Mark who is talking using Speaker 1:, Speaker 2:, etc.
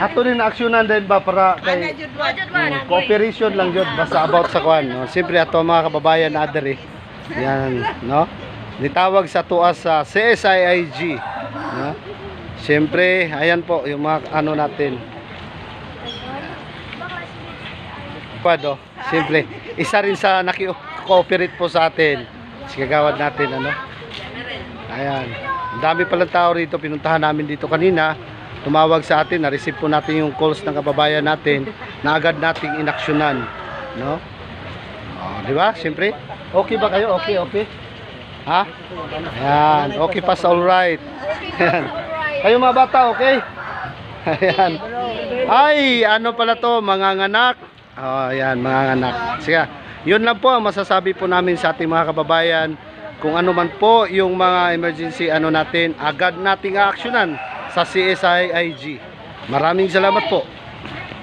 Speaker 1: Ato din aksyonan din ba para kay cooperation lang jud basta about sa kwan, no? Siyempre ato mga kababayan na diri. Yan, no? Nitawag sa tuas sa CSIIG, no? Siyempre, ayan po yung mga ano natin. Pado, siyempre, isa rin sa naki-cooperate po sa atin. Sigagawad natin, ano? Ayan. Ang dami palang tao rito, pinuntahan namin dito kanina. Tumawag sa atin, na-receive po natin yung calls ng kababayan natin na agad nating inaksyonan, no? Oh, di ba? Siyempre, okay ba kayo? Okay, okay. Ha? Ayan, okay pa sa all right. Ayan. Kayo mga bata, okay? Ayan. Ay, ano pala to, manganganak. Oh, ayan, manganganak. Sige, yun lang po ang masasabi po namin sa ating mga kababayan. Kung ano man po yung mga emergency ano natin, agad nating aaksyonan sa CSIIG. Maraming salamat po.